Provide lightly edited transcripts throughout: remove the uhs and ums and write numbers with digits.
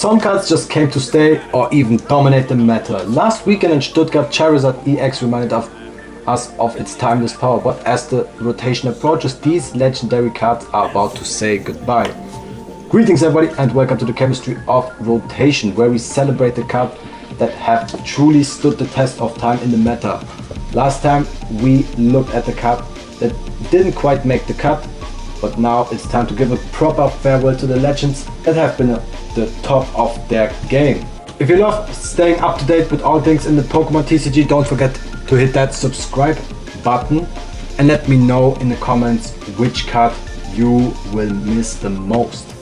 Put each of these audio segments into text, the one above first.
Some cards just came to stay or even dominate the meta. Last weekend in Stuttgart, Charizard EX reminded us of its timeless power, but as the rotation approaches, these legendary cards are about to say goodbye. Greetings everybody and welcome to the Chemistry of Rotation, where we celebrate the cards that have truly stood the test of time in the meta. Last time we looked at the card that didn't quite make the cut, but now it's time to give a proper farewell to the legends that have been the top of their game. If you love staying up to date with all things in the Pokemon TCG, don't forget to hit that subscribe button and let me know in the comments which card you will miss the most.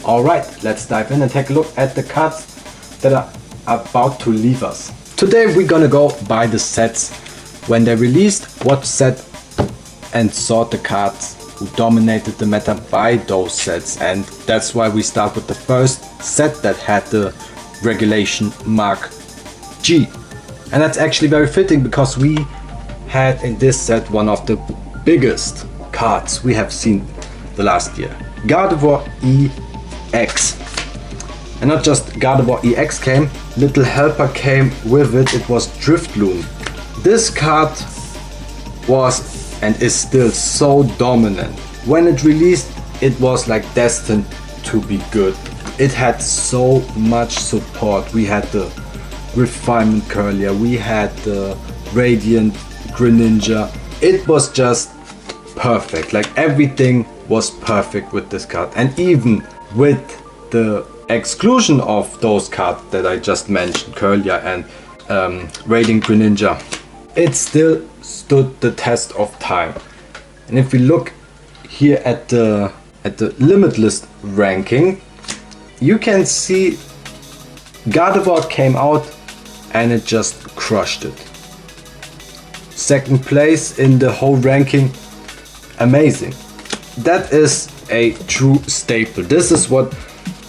Alright, let's dive in and take a look at the cards that are about to leave us. Today we're gonna go by the sets when they released, what set, and sort the cards who dominated the meta by those sets, and that's why we start with the first set that had the regulation mark G. And that's actually very fitting because we had in this set one of the biggest cards we have seen the last year. Gardevoir EX. And not just Gardevoir EX came, Little Helper came with it, it was Drifloon. This card was and is still so dominant. When it released, it was like destined to be good. It had so much support. We had the Refinement Curlier, we had the Radiant Greninja. It was just perfect. Like everything was perfect with this card. And even with the exclusion of those cards that I just mentioned, Curlier and Radiant Greninja, it still stood the test of time. And if we look here at the limitless ranking, you can see Gardevoir came out and it just crushed it. Second place in the whole ranking, amazing. That is a true staple. This is what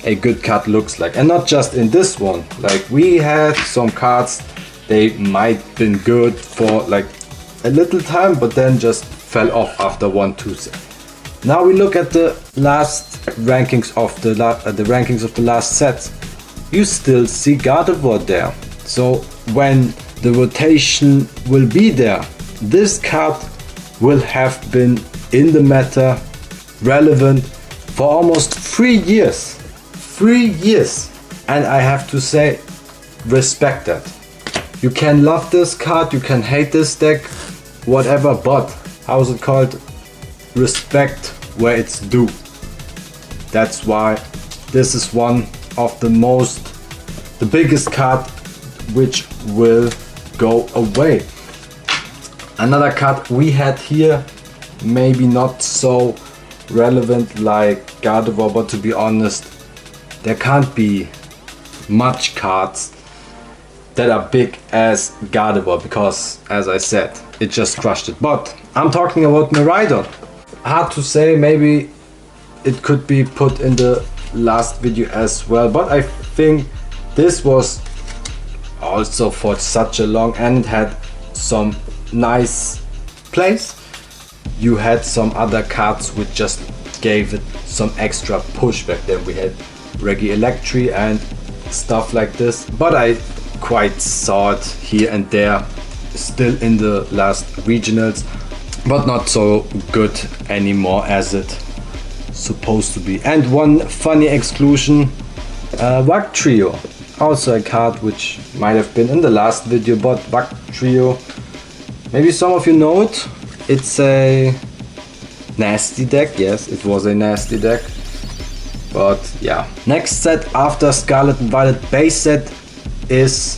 a good card looks like, and not just in this one. Like we had some cards, they might been good for like a little time, but then just fell off after 1-2 sets. Now we look at the last rankings of the last sets. You still see Gardevoir there. So when the rotation will be there, this card will have been in the meta, relevant for almost 3 years. 3 years, and I have to say, respect that. You can love this card, you can hate this deck, whatever, but how is it called? Respect where it's due. That's why this is one of the biggest card which will go away. Another card we had here, maybe not so relevant like Gardevoir, but to be honest, there can't be much cards that are big as Gardevoir, because as I said, it just crushed it. But I'm talking about Miraidon. Hard to say, maybe it could be put in the last video as well, but I think this was also for such a long and had some nice plays. You had some other cards which just gave it some extra pushback. Then we had Regieleki and stuff like this, but I quite saw it here and there, still in the last regionals, but not so good anymore as it supposed to be. And one funny exclusion, Wugtrio, also a card which might have been in the last video, but Wugtrio, maybe some of you know it. It's a nasty deck. Yes, it was a nasty deck. But yeah. Next set after Scarlet and Violet base set is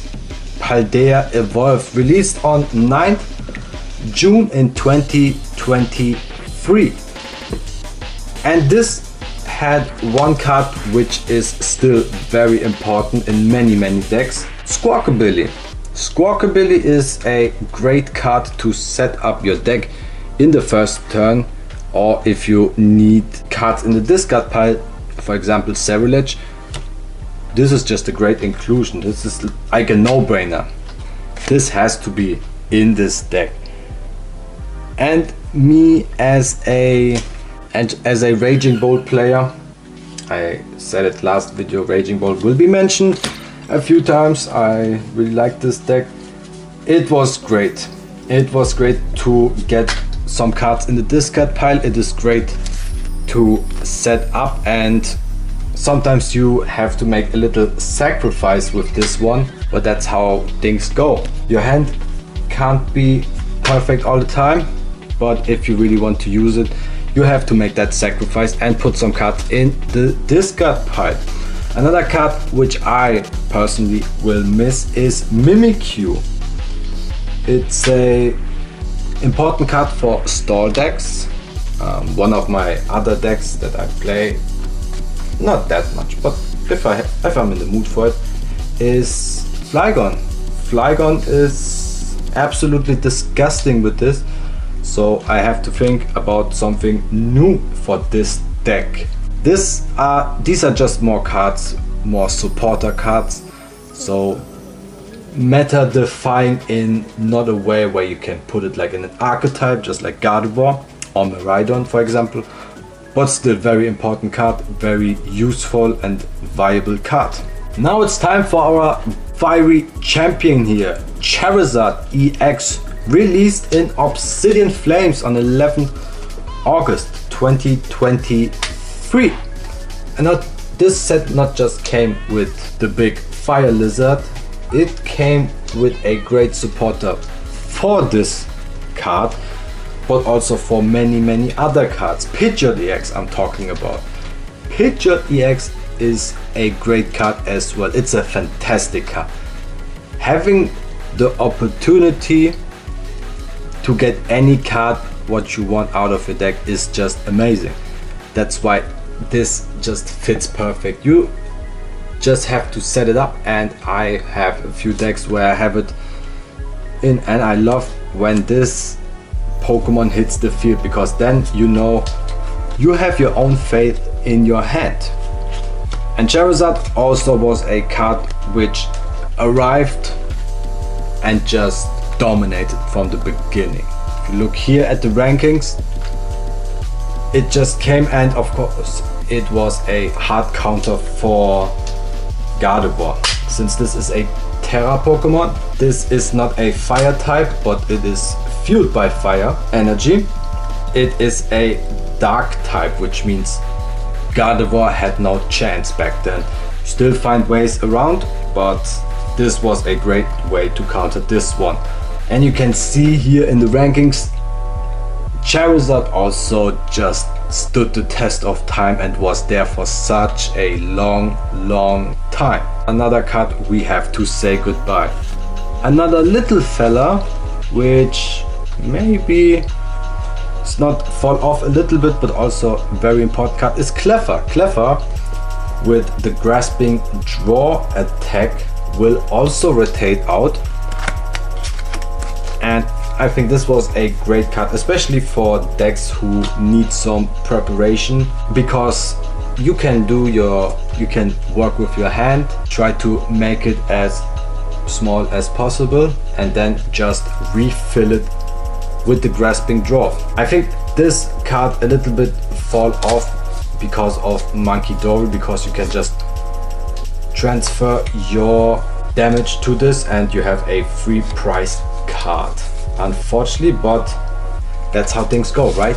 Paldea Evolved, released on 9th June in 2023. And this had one card which is still very important in many decks, Squawkabilly. Squawkabilly is a great card to set up your deck in the first turn, or if you need cards in the discard pile, for example Cerulege. This is just a great inclusion. This is like a no-brainer. This has to be in this deck. And me as a Raging Bolt player, I said it last video, Raging Ball will be mentioned a few times. I really like this deck. It was great. It was great to get some cards in the discard pile. It is great to set up, and sometimes you have to make a little sacrifice with this one, but that's how things go. Your hand can't be perfect all the time, but if you really want to use it, you have to make that sacrifice and put some cards in the discard pile. Another card which I personally will miss is Mimikyu. It's a important card for stall decks. One of my other decks that I play, not that much, but if I'm in the mood for it, is Flygon. Flygon is absolutely disgusting with this, so I have to think about something new for this deck. These are just more cards, more supporter cards, so meta defying in not a way where you can put it like in an archetype, just like Gardevoir or Miraidon for example, but still very important card, very useful and viable card. Now it's time for our fiery champion here, Charizard EX, released in Obsidian Flames on 11th August 2023. And this set not just came with the big fire lizard, it came with a great supporter for this card, but also for many other cards. Pidgeot EX I'm talking about. Pidgeot EX is a great card as well. It's a fantastic card. Having the opportunity to get any card what you want out of your deck is just amazing. That's why this just fits perfect. You just have to set it up, and I have a few decks where I have it in, and I love when this Pokemon hits the field, because then you know you have your own faith in your hand. And Charizard also was a card which arrived and just dominated from the beginning. If you look here at the rankings, it just came, and of course it was a hard counter for Gardevoir. Since this is a Terra Pokemon, this is not a fire type, but it is fueled by fire energy. It is a dark type, which means Gardevoir had no chance back then. Still find ways around, but this was a great way to counter this one. And you can see here in the rankings, Charizard also just stood the test of time and was there for such a long time. Another card we have to say goodbye. Another little fella which maybe it's not fall off a little bit, but also very important card is Cleffa. Cleffa with the grasping draw attack will also rotate out, and I think this was a great card, especially for decks who need some preparation, because you can work with your hand, try to make it as small as possible, and then just refill it with the grasping draw. I think this card a little bit fall off because of Monkey Dory, because you can just transfer your damage to this and you have a free price card. Unfortunately, but that's how things go, right?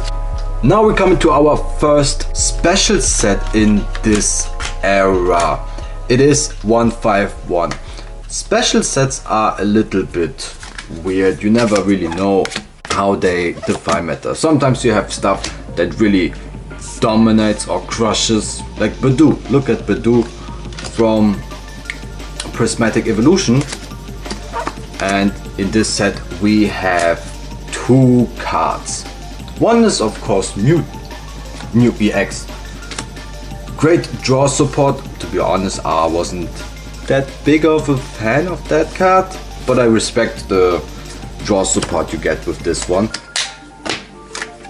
Now we're coming to our first special set in this era. It is 151. Special sets are a little bit weird. You never really know how they define meta. Sometimes you have stuff that really dominates or crushes, like Badoo. Look at Badoo from Prismatic Evolution. And in this set we have two cards. One is of course Mew EX. Great draw support. To be honest, I wasn't that big of a fan of that card, but I respect the draw support you get with this one.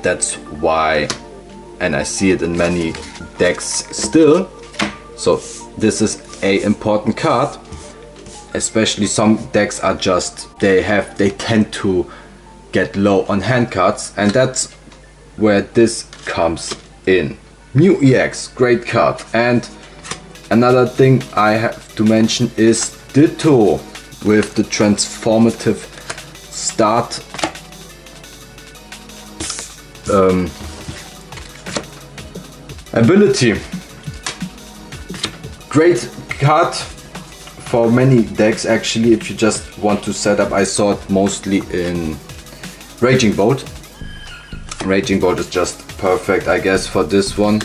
That's why, and I see it in many decks still. So this is a important card. Especially some decks are just, they tend to get low on hand cards, and that's where this comes in. New EX, great card. And another thing I have to mention is Ditto with the transformative start ability. Great card for many decks actually, if you just want to set up. I saw it mostly in Raging Bolt. Raging Bolt is just perfect, I guess, for this one.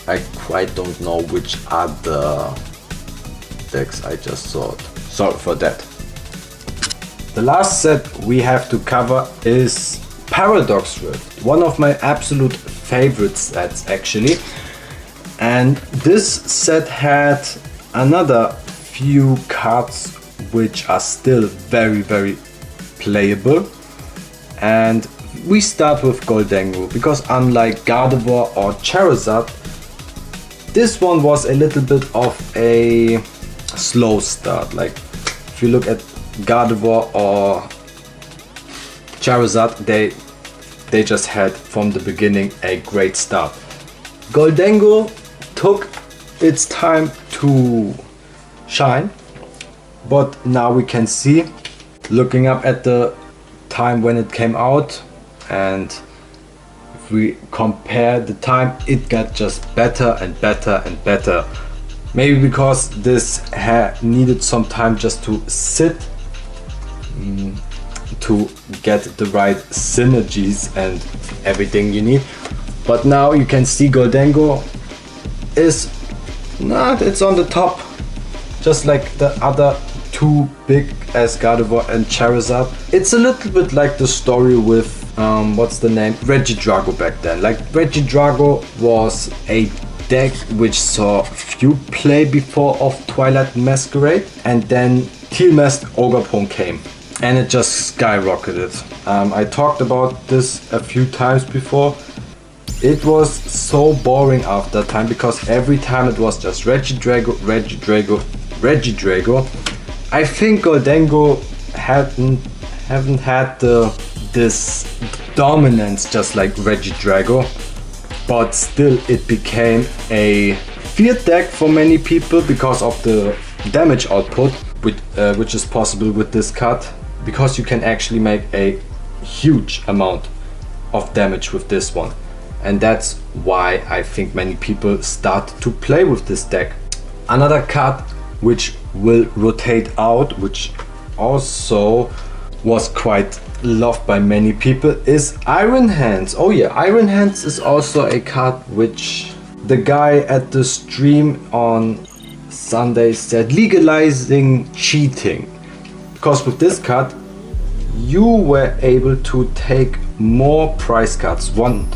I quite don't know which other decks I just saw it. Sorry for that. The last set we have to cover is Paradoxrift, one of my absolute favorite sets actually. And this set had another few cards which are still very playable. And we start with Gholdengo, because unlike Gardevoir or Charizard, this one was a little bit of a slow start. Like if you look at Gardevoir or Charizard, they just had from the beginning a great start. Gholdengo took its time to shine, but now we can see, looking up at the time when it came out, and if we compare the time, it got just better and better and better. Maybe because this needed some time just to sit, to get the right synergies and everything you need. But now you can see Gholdengo is not, it's on the top, just like the other two big as Gardevoir and Charizard. It's a little bit like the story with what's the name, Regidrago back then. Like Regidrago was a deck which saw few play before of Twilight Masquerade, and then Teal Mask Ogerpon came and it just skyrocketed. I talked about this a few times before. It was so boring after time, because every time it was just Regidrago. I think Gholdengo haven't had this dominance just like Regidrago, but still it became a feared deck for many people because of the damage output, which is possible with this card, because you can actually make a huge amount of damage with this one. And that's why I think many people start to play with this deck. Another card which will rotate out, which also was quite loved by many people, is Iron Hands. Oh yeah, Iron Hands is also a card which the guy at the stream on Sunday said legalizing cheating. Because with this card you were able to take more prize cards, one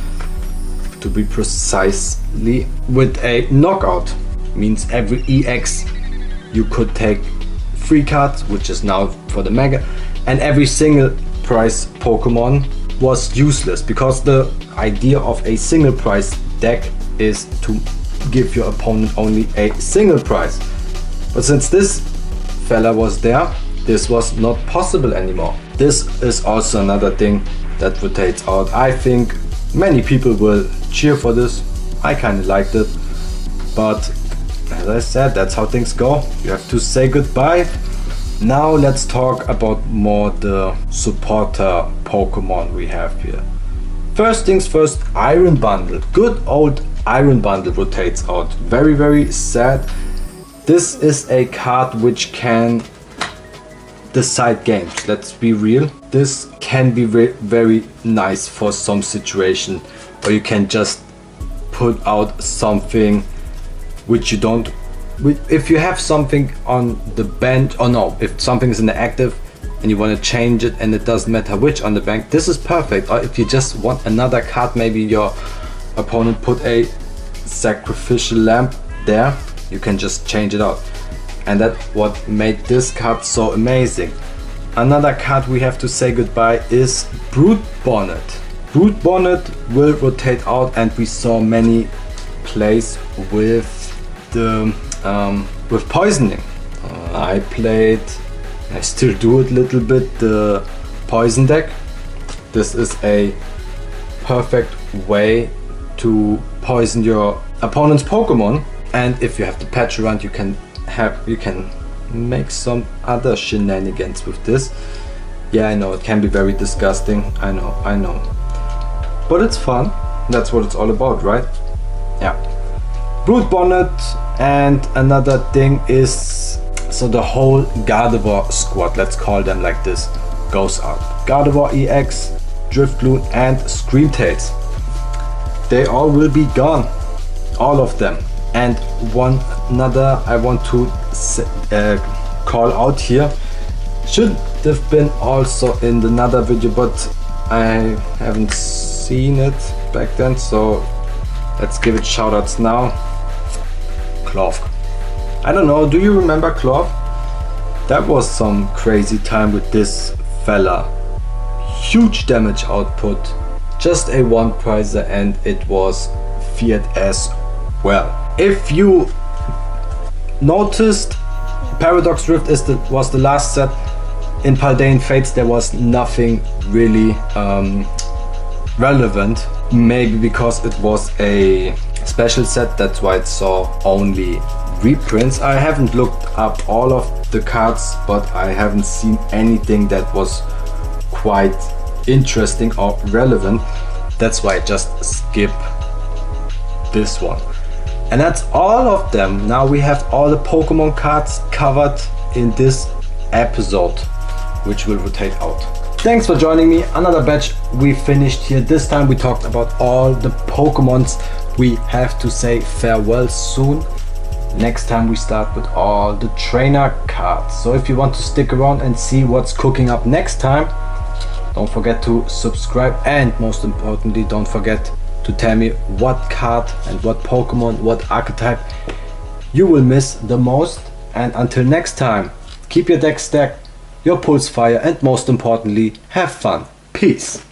to be precisely, with a knockout. Means every EX you could take 3 cards, which is now for the Mega, and every single prize Pokemon was useless, because the idea of a single prize deck is to give your opponent only a single prize. But since this fella was there, this was not possible anymore. This is also another thing that rotates out. I think many people will cheer for this. I kind of liked it, but as I said, that's how things go. You have to say goodbye. Now let's talk about more the supporter Pokemon we have here. First things first, Iron Bundle. Good old Iron Bundle rotates out. Very sad. This is a card which can decide games. Let's be real. This can be very nice for some situation, or you can just put out something which you don't, if you have something on the bench, or no, if something is in the active and you want to change it and it doesn't matter which on the bank, this is perfect. Or if you just want another card, maybe your opponent put a sacrificial lamp there, you can just change it out. And that's what made this card so amazing. Another card we have to say goodbye is Brute Bonnet. Brute Bonnet will rotate out, and we saw many plays with the with poisoning. I still do it a little bit, the poison deck. This is a perfect way to poison your opponent's Pokemon. And if you have the patch around, you can make some other shenanigans with this. Yeah, I know it can be very disgusting. I know. But it's fun. That's what it's all about, right? Yeah. Brood Bonnet, and another thing is, so the whole Gardevoir squad, let's call them like this, goes out. Gardevoir EX, Driftloon and Screamtails. They all will be gone. All of them. And one another I want to call out here, should have been also in another video, but I haven't seen it back then, so let's give it shoutouts now. Clove. I don't know, do you remember Clove? That was some crazy time with this fella. Huge damage output, just a one prizer, and it was feared as well. If you noticed, Paradoxrift was the last set. In Paldean Fates there was nothing really relevant, maybe because it was a special set, that's why it saw only reprints. I haven't looked up all of the cards, but I haven't seen anything that was quite interesting or relevant. That's why I just skip this one. And that's all of them. Now we have all the Pokemon cards covered in this episode, which will rotate out. Thanks for joining me. Another batch we finished here. This time we talked about all the Pokemons. We have to say farewell soon. Next time we start with all the trainer cards. So if you want to stick around and see what's cooking up next time, don't forget to subscribe, and most importantly, don't forget to tell me what card and what Pokemon, what archetype you will miss the most. And until next time, keep your deck stacked, your pulse fire, and most importantly, have fun. Peace.